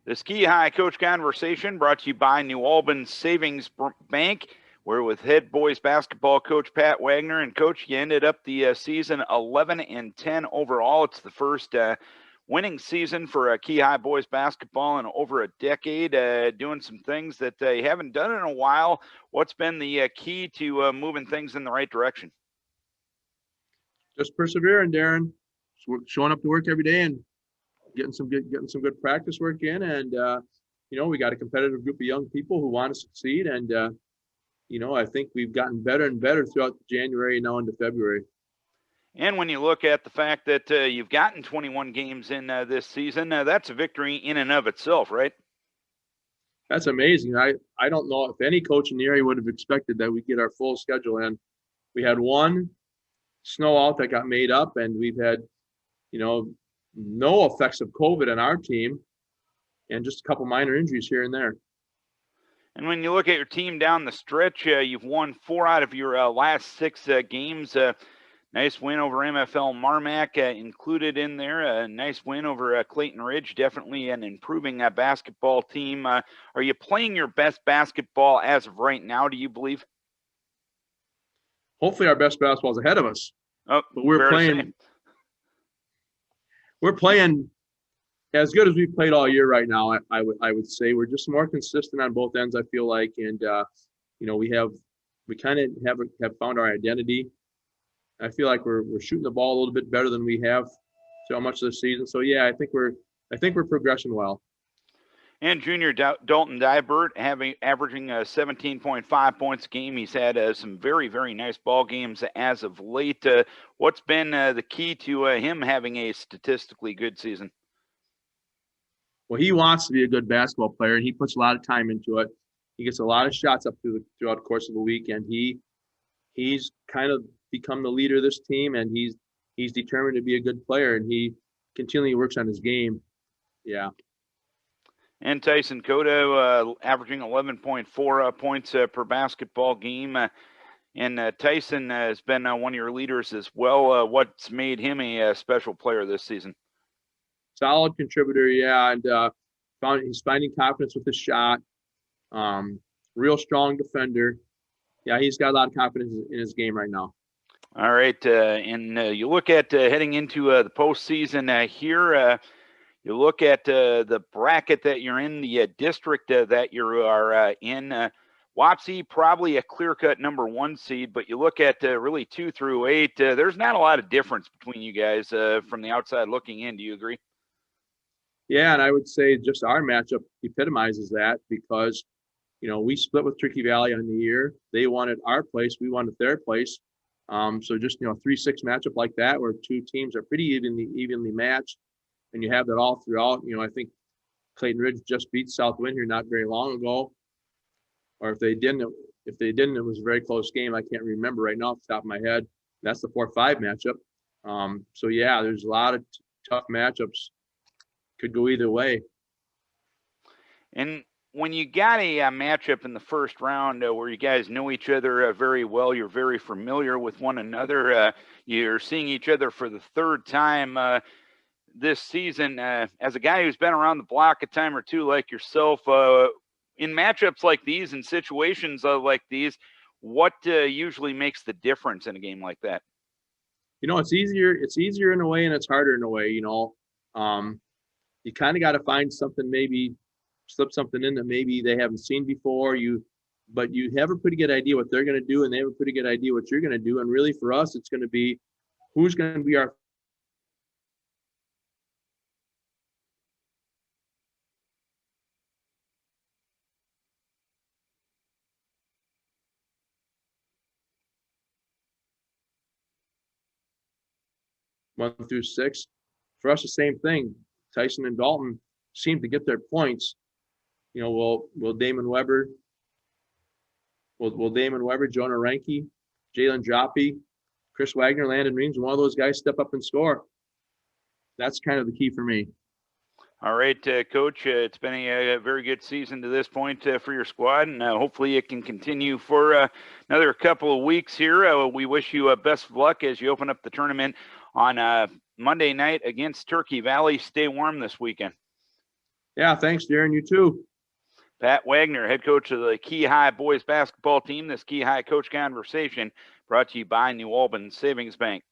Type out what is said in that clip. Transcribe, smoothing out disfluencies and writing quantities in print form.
The Ski High Coach Conversation brought to you by New Albin Savings Bank. We're with head boys basketball coach Pat Wagner. And, Coach, you ended up the season 11-10 overall. It's the first winning season for Key High boys basketball in over a decade, doing some things that they haven't done in a while. What's been the key to moving things in the right direction? Just persevering, Darren. Showing up to work every day and getting some good practice work in, and we got a competitive group of young people who want to succeed, and I think we've gotten better and better throughout January and now into February. And when you look at the fact that you've gotten 21 games in this season, that's a victory in and of itself, right? That's amazing. I don't know if any coach in the area would have expected that we'd get our full schedule in. We had one snow out that got made up, and we've had no effects of COVID on our team, and just a couple minor injuries here and there. And when you look at your team down the stretch, you've won 4 out of your last 6 games. Nice win over MFL Marmac included in there. A nice win over Clayton Ridge. Definitely an improving basketball team. Are you playing your best basketball as of right now, do you believe? Hopefully our best basketball is ahead of us. Oh, but we're playing as good as we've played all year right now. I would say we're just more consistent on both ends, I feel like, and we kind of have found our identity. I feel like we're shooting the ball a little bit better than we have so much of the season. So yeah, I think we're progressing well. And junior Dalton Diebert averaging 17.5 points a game. He's had some very, very nice ball games as of late. What's been the key to him having a statistically good season? Well, he wants to be a good basketball player, and he puts a lot of time into it. He gets a lot of shots up throughout the course of the week, and he's kind of become the leader of this team, and he's determined to be a good player, and he continually works on his game. Yeah. And Tyson Cotto averaging 11.4 points per basketball game. And Tyson has been one of your leaders as well. What's made him a special player this season? Solid contributor, yeah. And he's finding confidence with his shot. Real strong defender. Yeah, he's got a lot of confidence in his game right now. All right. And you look at heading into the postseason here. You look at the bracket that you're in, the district that you are in. Wapsie, probably a clear-cut number 1 seed, but you look at really 2 through 8. There's not a lot of difference between you guys from the outside looking in. Do you agree? Yeah, and I would say just our matchup epitomizes that because, we split with Turkey Valley on the year. They wanted our place. We wanted their place. So just, 3-6 matchup like that where 2 teams are pretty evenly matched. And you have that all throughout. I think Clayton Ridge just beat Southwind here not very long ago. Or if they didn't, it was a very close game. I can't remember right now off the top of my head. That's the 4-5 matchup. So yeah, there's a lot of tough matchups. Could go either way. And when you got a matchup in the first round where you guys know each other very well, you're very familiar with one another, you're seeing each other for the 3rd time this season, as a guy who's been around the block a time or 2 like yourself, in matchups like these and situations like these, what usually makes the difference in a game like that? It's easier in a way and it's harder in a way. You kind of got to find something, maybe slip something in that maybe they haven't seen before. But you have a pretty good idea what they're going to do, and they have a pretty good idea what you're going to do. And really for us, it's going to be who's going to be our 1 through 6. For us, the same thing. Tyson and Dalton seem to get their points. Will Damon Weber, Jonah Ranke, Jalen Joppy, Chris Wagner, Landon Reams, one of those guys step up and score. That's kind of the key for me. All right, Coach, it's been a very good season to this point for your squad, and hopefully it can continue for another couple of weeks here. We wish you best of luck as you open up the tournament on Monday night against Turkey Valley. Stay warm this weekend. Yeah, thanks, Darren. You too. Pat Wagner, head coach of the Key High boys basketball team. This Key High coach conversation brought to you by New Albin Savings Bank.